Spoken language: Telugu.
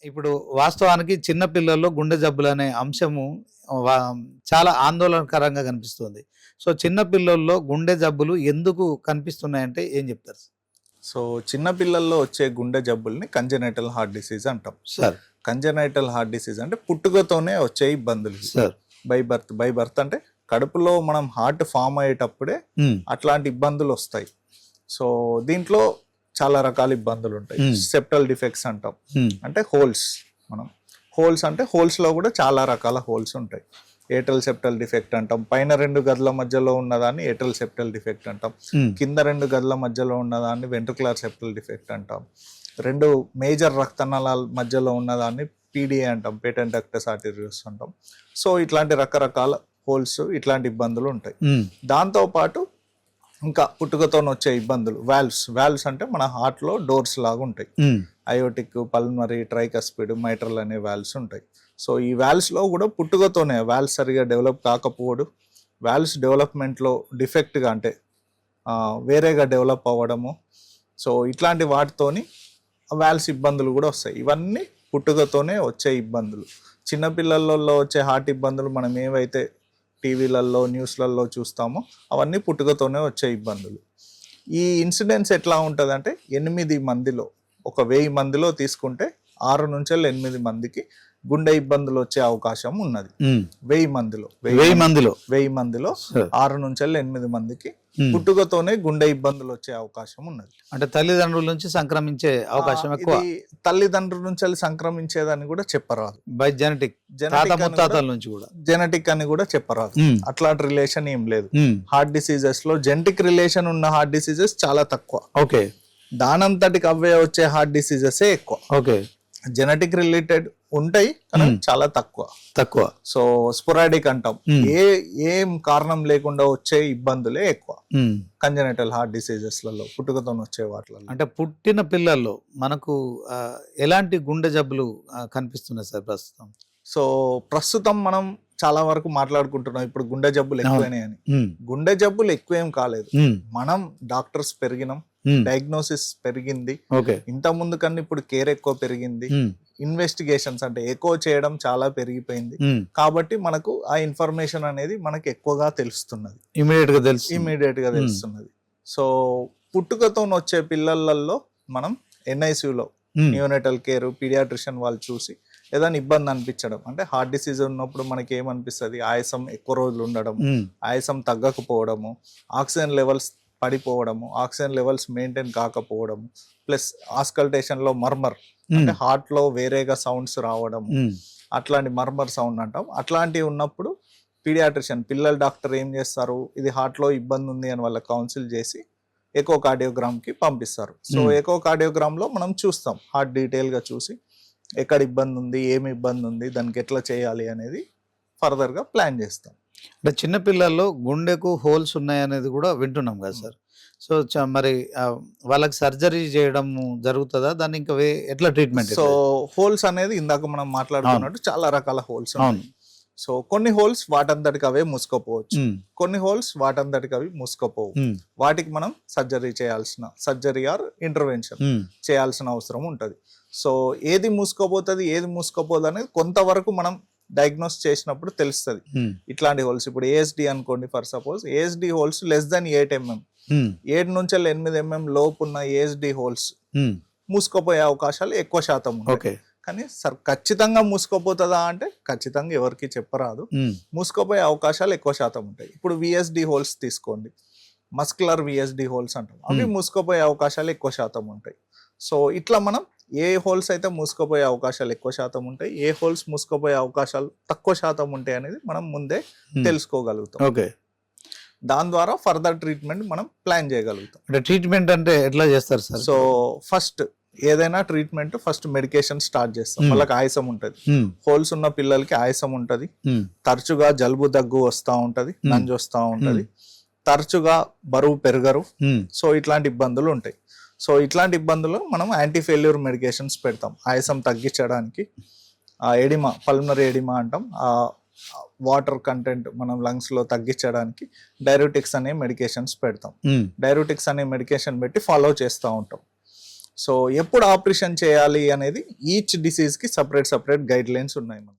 ఇప్పుడు వాస్తవానికి చిన్న పిల్లల్లో గుండె జబ్బులు అనే అంశము వా- చాలా ఆందోళనకరంగా కనిపిస్తుంది. సో చిన్న పిల్లల్లో గుండె జబ్బులు ఎందుకు కనిపిస్తున్నాయంటే ఏం చెప్తారు సో చిన్న పిల్లల్లో వచ్చే గుండె జబ్బుల్ని కంజెనైటల్ హార్ట్ డిసీజ్ అంటాం. సార్? కంజెనైటల్ హార్ట్ డిసీజ్ అంటే పుట్టుకతోనే వచ్చే ఇబ్బందులు. సార్. బై బర్త్ అంటే కడుపులో మనం హార్ట్ ఫామ్ అయ్యేటప్పుడే అట్లాంటి ఇబ్బందులు వస్తాయి. సో దీంట్లో చాలా రకాల ఇబ్బందులు ఉంటాయి. సెప్టల్ డిఫెక్ట్స్ అంటాం, అంటే హోల్స్. మనం హోల్స్ అంటే హోల్స్ లో కూడా చాలా రకాల హోల్స్ ఉంటాయి. ఏటల్ సెప్టల్ డిఫెక్ట్ అంటాం. పైన 2 గదుల మధ్యలో ఉన్నదాన్ని ఏటల్ సెప్టల్ డిఫెక్ట్ అంటాం. కింద 2 గదుల మధ్యలో ఉన్నదాన్ని వెంట్రుకులర్ సెప్టల్ డిఫెక్ట్ అంటాం. 2 మేజర్ రక్తనాళాల మధ్యలో ఉన్నదాన్ని పీడిఏ అంటాం, పేటెంట్ డక్టస్ ఆర్టెరియోస్ అంటాం. సో ఇట్లాంటి రకరకాల హోల్స్, ఇట్లాంటి ఇబ్బందులు ఉంటాయి. దాంతో పాటు ఇంకా పుట్టుకతో వచ్చే ఇబ్బందులు వాల్వ్స్ అంటే మన హార్ట్ లో డోర్స్ లాగా ఉంటాయి. అయోటిక్, పల్మరీ, ట్రైకస్పిడ్, మైట్రల్ అనే వాల్వ్స్ ఉంటాయి. సో ఈ వాల్వ్స్ లో కూడా పుట్టుకతోనే వాల్వ్స్ సరిగా డెవలప్ కాకపోవడం, వాల్వ్స్ డెవలప్మెంట్లో డిఫెక్ట్గా అంటే వేరేగా డెవలప్ అవ్వడము, సో ఇట్లాంటి వాటితోని వాల్వ్స్ ఇబ్బందులు కూడా వస్తాయి. ఇవన్నీ పుట్టుకతోనే వచ్చే ఇబ్బందులు. చిన్నపిల్లలలో వచ్చే హార్ట్ ఇబ్బందులు మనం ఏవైతే టీవీలలో, న్యూస్లలో చూస్తామో అవన్నీ పుట్టుకతోనే వచ్చే ఇబ్బందులు. ఈ ఇన్సిడెన్స్ ఎట్లా ఉంటుంది అంటే 8 మందిలో, ఒక 1000 మందిలో తీసుకుంటే 6 నుంచి 8 మందికి గుండె ఇబ్బందులు వచ్చే అవకాశం ఉన్నది. 1000 మందిలో 6 నుంచి 8 మందికి పుట్టుకతోనే గుండె ఇబ్బందులు వచ్చే అవకాశం ఉన్నది. అంటే తల్లిదండ్రుల నుంచి సంక్రమించే అవకాశం ఎక్కువ. తల్లిదండ్రుల నుంచి సంక్రమించేదని కూడా చెప్పరాదు. బై జెనెటిక్ నుంచి కూడా జెనెటిక్ అని కూడా చెప్పరాదు. అట్లాంటి రిలేషన్ ఏం లేదు. హార్ట్ డిసీజెస్ లో జెనెటిక్ రిలేషన్ ఉన్న హార్ట్ డిసీజెస్ చాలా తక్కువ. ఓకే. దానంతటికి అవే వచ్చే హార్ట్ డిసీజెస్ ఎక్కువ. ఓకే. జెనెటిక్ రిలేటెడ్ ఉంటాయి కానీ చాలా తక్కువ. సో స్పోరాడిక్ అంటాం, ఏం కారణం లేకుండా వచ్చే ఇబ్బందులే ఎక్కువ కంజెనైటల్ హార్ట్ డిసీజెస్ లలో, పుట్టుకతో వచ్చే వాటిలో. అంటే పుట్టిన పిల్లల్లో మనకు ఎలాంటి గుండె జబ్బులు కనిపిస్తున్నాయి సార్ ప్రస్తుతం? సో ప్రస్తుతం మనం చాలా వరకు మాట్లాడుకుంటున్నాం ఇప్పుడు గుండె జబ్బులు ఎక్కువైనాయి అని. గుండె జబ్బులు ఎక్కువేం కాలేదు. మనం డాక్టర్స్ పెరిగినాం, డయాగ్నోసిస్ పెరిగింది. ఇంత ముందు కన్నా ఇప్పుడు కేర్ ఎక్కువ పెరిగింది. ఇన్వెస్టిగేషన్స్ అంటే ఎక్కువ చేయడం చాలా పెరిగిపోయింది. కాబట్టి మనకు ఆ ఇన్ఫర్మేషన్ అనేది మనకు ఎక్కువగా తెలుస్తున్నది, ఇమీడియట్ గా తెలుస్తున్నది. సో పుట్టుకతో వచ్చే పిల్లలలో మనం NICUలో న్యూనేటల్ కేర్ పీడియాట్రిషియన్ వాళ్ళు చూసి ఏదైనా ఇబ్బంది అనిపించడం, అంటే హార్ట్ డిసీజ్ ఉన్నప్పుడు మనకి ఏమనిపిస్తుంది, ఆయాసం ఎక్కువ రోజులు ఉండడం, ఆయాసం తగ్గకపోవడము, ఆక్సిజన్ లెవెల్స్ పడిపోవడము, ఆక్సిజన్ లెవెల్స్ మెయింటైన్ కాకపోవడము, ప్లస్ ఆస్కల్టేషన్ లో మర్మర్ అంటే హార్ట్ లో వేరేగా సౌండ్స్ రావడము, అట్లాంటి మర్మర్ సౌండ్ అంటాం. అట్లాంటివి ఉన్నప్పుడు పీడియాట్రిషియన్, పిల్లల డాక్టర్ ఏం చేస్తారు, ఇది హార్ట్ లో ఇబ్బంది ఉంది అని వాళ్ళ కౌన్సిల్ చేసి ఎకో కార్డియోగ్రామ్ కి పంపిస్తారు. సో ఎకో కార్డియోగ్రామ్ లో మనం చూస్తాం, హార్ట్ డీటెయిల్ గా చూసి ఎక్కడ ఇబ్బంది ఉంది, ఏమి ఇబ్బంది ఉంది, దానికి ఎట్లా చేయాలి అనేది ఫర్దర్ గా ప్లాన్ చేస్తాం. అంటే చిన్న పిల్లల్లో గుండెకు హోల్స్ ఉన్నాయనేది కూడా వింటున్నాం కదా సార్. సో మరి వాళ్ళకి సర్జరీ చేయడం జరుగుతుందా, దాన్ని ఇంకా ఎట్లా ట్రీట్మెంట్? సో హోల్స్ అనేది ఇందాక మనం మాట్లాడుకున్నట్టు చాలా రకాల హోల్స్ ఉన్నాయి. సో కొన్ని హోల్స్ వాటంతటికి అవే మూసుకోపోవచ్చు, కొన్ని హోల్స్ వాటంతటికి అవి మూసుకోపోవు. వాటికి మనం సర్జరీ ఆర్ ఇంటర్వెన్షన్ చేయాల్సిన అవసరం ఉంటది. సో ఏది మూసుకోపోతుంది, ఏది మూసుకోపోదు అనేది కొంతవరకు మనం డయాగ్నోస్ చేసినప్పుడు తెలుస్తుంది. ఇట్లాంటి హోల్స్ ఇప్పుడు ASD అనుకోండి, for suppose ASD holes less than 8 mm, 7 నుంచి 8 mm లోపు ఉన్న ASD హోల్స్ మూసుకోపోయే అవకాశాలు ఎక్కువ శాతం ఉంటాయి. కానీ ఖచ్చితంగా మూసుకోపోతుందా అంటే ఖచ్చితంగా ఎవరికి చెప్పరాదు. మూసుకోపోయే అవకాశాలు ఎక్కువ శాతం ఉంటాయి. ఇప్పుడు VSD హోల్స్ తీసుకోండి, మస్కులర్ VSD హోల్స్ అంటాం, అవి మూసుకోపోయే అవకాశాలు ఎక్కువ శాతం ఉంటాయి. సో ఇట్లా మనం ఏ హోల్స్ అయితే మూసుకోపోయే అవకాశాలు ఎక్కువ శాతం ఉంటాయి, ఏ హోల్స్ మూసుకోపోయే అవకాశాలు తక్కువ శాతం ఉంటాయి అనేది మనం ముందే తెలుసుకోగలుగుతాం. ఓకే. దాని ద్వారా ఫర్దర్ ట్రీట్మెంట్ మనం ప్లాన్ చేయగలుగుతాం. అంటే ట్రీట్మెంట్ అంటే ఎట్లా చేస్తారు సార్? సో ఫస్ట్ ఏదైనా ట్రీట్మెంట్ ఫస్ట్ మెడికేషన్ స్టార్ట్ చేస్తాం. వాళ్ళకి ఆయాసం ఉంటది, హోల్స్ ఉన్న పిల్లలకి ఆయాసం ఉంటది, తరచుగా జలుబు దగ్గు వస్తూ ఉంటది, నంజు వస్తూ ఉంటది, తరచుగా బరువు పెరగరు. సో ఇట్లాంటి ఇబ్బందులు ఉంటాయి. సో ఇట్లాంటి ఇబ్బందులు మనం యాంటీ ఫెయిల్యూర్ మెడికేషన్స్ పెడతాం ఆయాసం తగ్గించడానికి. ఎడిమా, పల్మనరీ ఎడిమా అంటాం, వాటర్ కంటెంట్ మనం లంగ్స్ లో తగ్గించడానికి డైరెటిక్స్ అనే మెడికేషన్స్ పెడతాం. డైరెటిక్స్ అనే మెడికేషన్ పెట్టి ఫాలో చేస్తూ ఉంటాం. సో ఎప్పుడు ఆపరేషన్ చేయాలి అనేది ఈచ్ డిసీజ్ కి సపరేట్ గైడ్ లైన్స్ ఉన్నాయి మనకి.